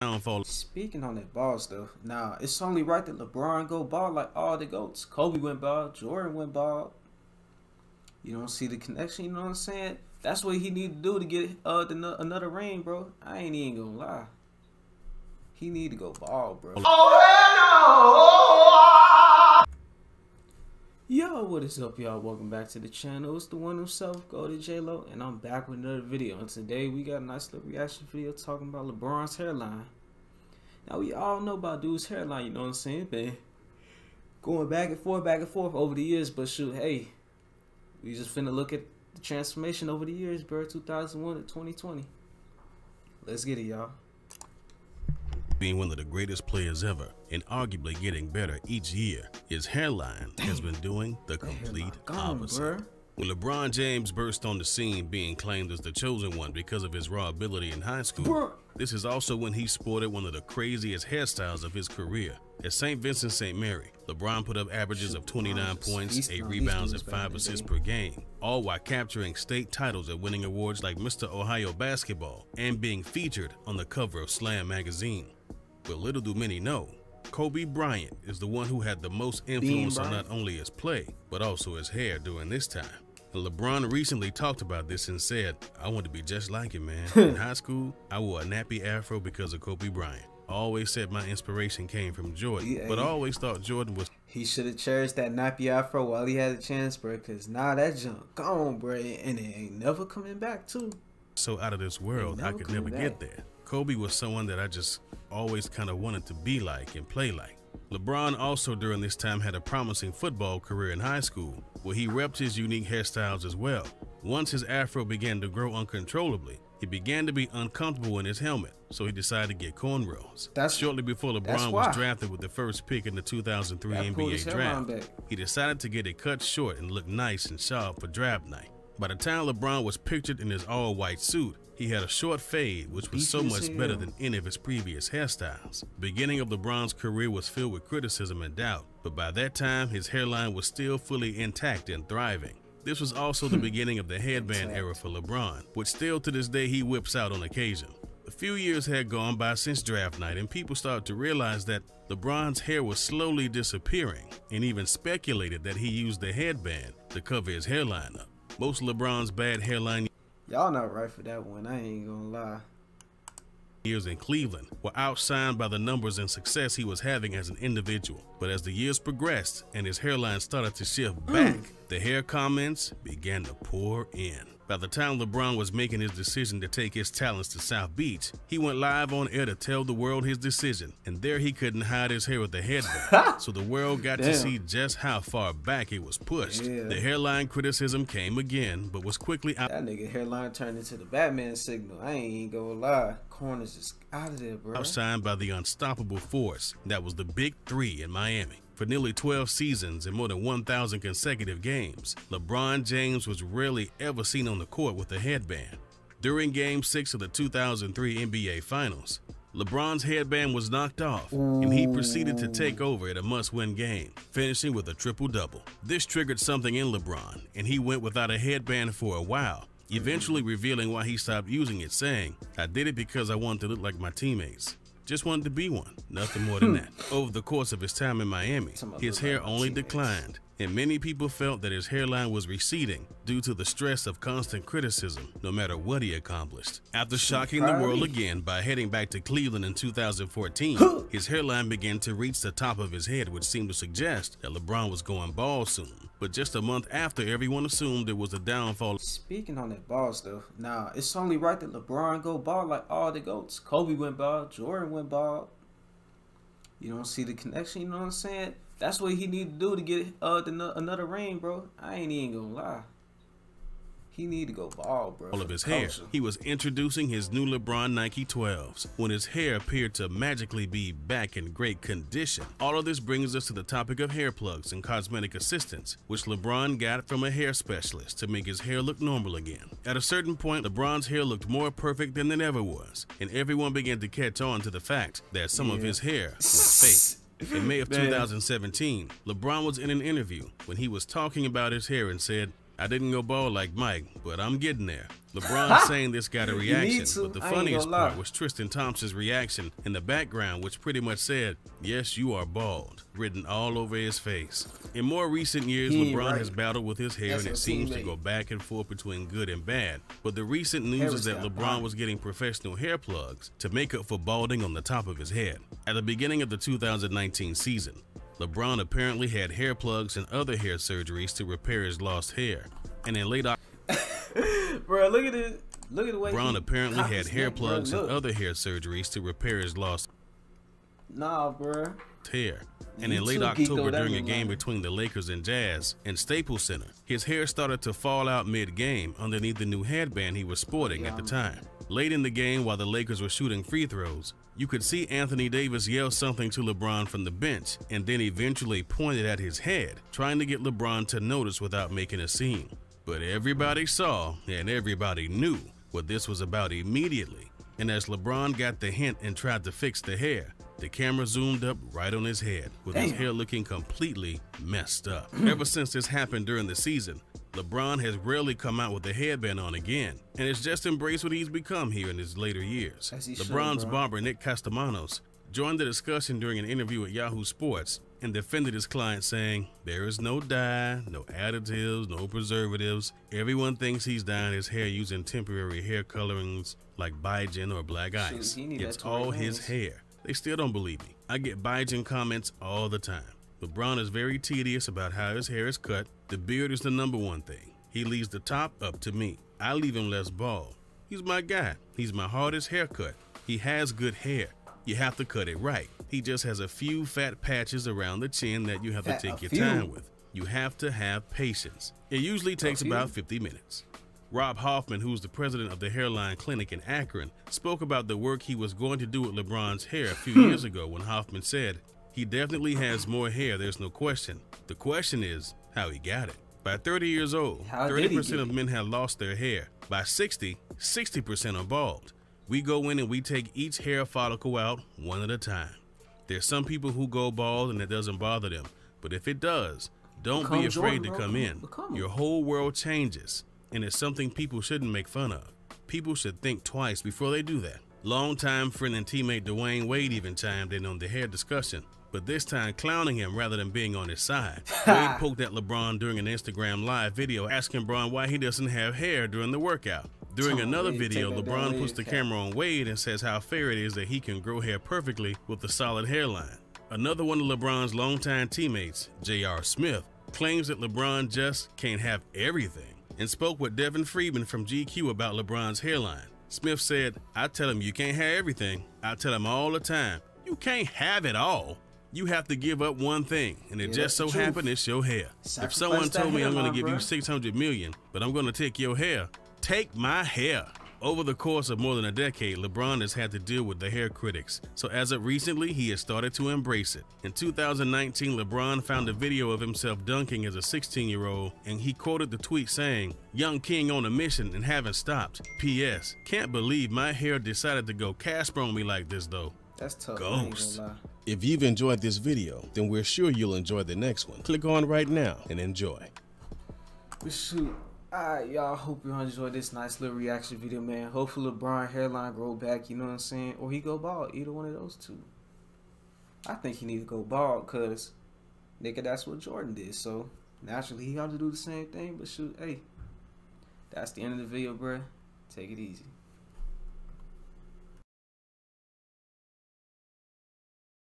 downfall. Speaking on that ball stuff, now it's only right that LeBron go ball like all the GOATs. Kobe went ball, Jordan went ball. You don't see the connection, you know what I'm saying? That's what he need to do to get another ring, bro. I ain't even gonna lie. He need to go ball, bro. Yo, what is up, y'all? Welcome back to the channel. It's the one himself, Go to J-Lo, and I'm back with another video. And today we got a nice little reaction video talking about LeBron's hairline. Now we all know about dude's hairline, you know what I'm saying? Been going back and forth over the years, but shoot, hey, we just finna look at the transformation over the years, bro. 2001 to 2020. Let's get it, y'all. Being one of the greatest players ever and arguably getting better each year, his hairline has been doing the complete opposite. When LeBron James burst on the scene being claimed as the chosen one because of his raw ability in high school, this is also when he sported one of the craziest hairstyles of his career. At St. Vincent St. Mary, LeBron put up averages of 29 points, 8 rebounds, and 5 assists per game, all while capturing state titles and winning awards like Mr. Ohio Basketball and being featured on the cover of Slam magazine. But little do many know, Kobe Bryant is the one who had the most influence on not only his play, but also his hair during this time. And LeBron recently talked about this and said, "I want to be just like him, man. In high school, I wore a nappy afro because of Kobe Bryant. I always said my inspiration came from Jordan, but I always thought Jordan was..." He should have cherished that nappy afro while he had a chance, bro, because now that junk gone, bro, and it ain't never coming back, too. So out of this world, I could never get there. Kobe was someone that I just always kind of wanted to be like and play like. LeBron also during this time had a promising football career in high school, where he repped his unique hairstyles as well. Once his afro began to grow uncontrollably, he began to be uncomfortable in his helmet, so he decided to get cornrows. Shortly before LeBron was drafted with the first pick in the 2003 NBA draft, he decided to get it cut short and look nice and sharp for draft night. By the time LeBron was pictured in his all-white suit, he had a short fade, which was so much better than any of his previous hairstyles. The beginning of LeBron's career was filled with criticism and doubt, but by that time, his hairline was still fully intact and thriving. This was also the beginning of the headband era for LeBron, which still to this day he whips out on occasion. A few years had gone by since draft night, and people started to realize that LeBron's hair was slowly disappearing, and even speculated that he used the headband to cover his hairline up. Most of LeBron's bad hairline y'all not right for that one, I ain't gonna lie. Years in Cleveland were outshined by the numbers and success he was having as an individual. But as the years progressed and his hairline started to shift back, the hair comments began to pour in. By the time LeBron was making his decision to take his talents to South Beach, he went live on air to tell the world his decision, and there he couldn't hide his hair with the headband, so the world got to see just how far back it was pushed. The hairline criticism came again, but was quickly out. That nigga hairline turned into the Batman signal. I ain't gonna lie. Corners just out of there, bro. Outshined by the unstoppable force that was the Big Three in Miami. For nearly 12 seasons and more than 1,000 consecutive games, LeBron James was rarely ever seen on the court with a headband. During Game 6 of the 2003 NBA Finals, LeBron's headband was knocked off, and he proceeded to take over at a must-win game, finishing with a triple-double. This triggered something in LeBron, and he went without a headband for a while, eventually revealing why he stopped using it, saying, "I did it because I wanted to look like my teammates. Just wanted to be one, nothing more than that." Over the course of his time in Miami, his hair only declined, and many people felt that his hairline was receding due to the stress of constant criticism, no matter what he accomplished. After shocking the world again by heading back to Cleveland in 2014, his hairline began to reach the top of his head, which seemed to suggest that LeBron was going bald soon. But just a month after, everyone assumed it was a downfall. Speaking on that ball stuff, now it's only right that LeBron go ball like all the GOATs. Kobe went ball, Jordan went ball. You don't see the connection, you know what I'm saying? That's what he need to do to get another ring, bro. I ain't even gonna lie. He need to go ball, bro. All of his hair. He was introducing his new LeBron Nike 12s when his hair appeared to magically be back in great condition. All of this brings us to the topic of hair plugs and cosmetic assistance, which LeBron got from a hair specialist to make his hair look normal again. At a certain point, LeBron's hair looked more perfect than it ever was, and everyone began to catch on to the fact that some of his hair was fake. In May of 2017, LeBron was in an interview when he was talking about his hair and said, "I didn't go bald like Mike, but I'm getting there. LeBron saying this got a reaction, but the I funniest part was Tristan Thompson's reaction in the background, which pretty much said, "Yes, you are bald," written all over his face. In more recent years, LeBron has battled with his hair, and it seems to go back and forth between good and bad. But the recent news is that LeBron was getting professional hair plugs to make up for balding on the top of his head. At the beginning of the 2019 season, LeBron apparently had hair plugs and other hair surgeries to repair his lost hair. And in late Bro, look at it. Look at the way LeBron apparently had hair plugs and other hair surgeries to repair his lost hair. And in late October, during a game between the Lakers and Jazz in Staples Center, his hair started to fall out mid-game underneath the new headband he was sporting at the time. Late in the game, while the Lakers were shooting free throws, you could see Anthony Davis yell something to LeBron from the bench and then eventually pointed at his head, trying to get LeBron to notice without making a scene. But everybody saw and everybody knew what this was about immediately. And as LeBron got the hint and tried to fix the hair, the camera zoomed up right on his head, with his hair looking completely messed up. Ever since this happened during the season, LeBron has rarely come out with a headband on again, and has just embraced what he's become here in his later years. LeBron's barber, Nick Castellanos, joined the discussion during an interview with Yahoo Sports and defended his client, saying, "There is no dye, no additives, no preservatives. Everyone thinks he's dyeing his hair using temporary hair colorings like Biogen or black ice. It's all his hair. They still don't believe me. I get Biogen comments all the time. LeBron is very tedious about how his hair is cut. The beard is the #1 thing. He leaves the top up to me. I leave him less bald. He's my guy. He's my hardest haircut. He has good hair. You have to cut it right. He just has a few fat patches around the chin that you have to take your time with. You have to have patience. It usually takes about 50 minutes. Rob Hoffman, who's the president of the Hairline Clinic in Akron, spoke about the work he was going to do with LeBron's hair a few years ago when Hoffman said, "He definitely has more hair, there's no question. The question is how he got it." By 30 years old, 30% of men have lost their hair. By 60% are bald. We go in and we take each hair follicle out one at a time. There's some people who go bald and it doesn't bother them, but if it does, don't be afraid to come in. Your whole world changes, and it's something people shouldn't make fun of. People should think twice before they do that. Longtime friend and teammate Dwayne Wade even chimed in on the hair discussion, but this time clowning him rather than being on his side. Wade poked at LeBron during an Instagram live video, asking LeBron why he doesn't have hair during the workout. During another video, LeBron puts the camera on Wade and says how fair it is that he can grow hair perfectly with a solid hairline. Another one of LeBron's longtime teammates, J.R. Smith, claims that LeBron just can't have everything, and spoke with Devin Friedman from GQ about LeBron's hairline. Smith said, "I tell him you can't have everything. I tell him all the time, you can't have it all. You have to give up one thing, and it just so happened it's your hair. If someone told me I'm going to give you $600 million, but I'm going to take your hair, take my hair." Over the course of more than a decade, LeBron has had to deal with the hair critics, so as of recently, he has started to embrace it. In 2019, LeBron found a video of himself dunking as a 16-year-old, and he quoted the tweet saying, "Young king on a mission and haven't stopped. P.S. Can't believe my hair decided to go Casper on me like this though." That's tough. Ghost. If you've enjoyed this video, then we're sure you'll enjoy the next one. Click on right now and enjoy. Shoot. Alright, y'all, hope you enjoyed this nice little reaction video, man. Hopefully LeBron hairline grow back, you know what I'm saying? Or he go bald, either one of those two. I think he need to go bald, cause nigga, that's what Jordan did. So naturally he ought to do the same thing, but shoot, hey. That's the end of the video, bruh. Take it easy.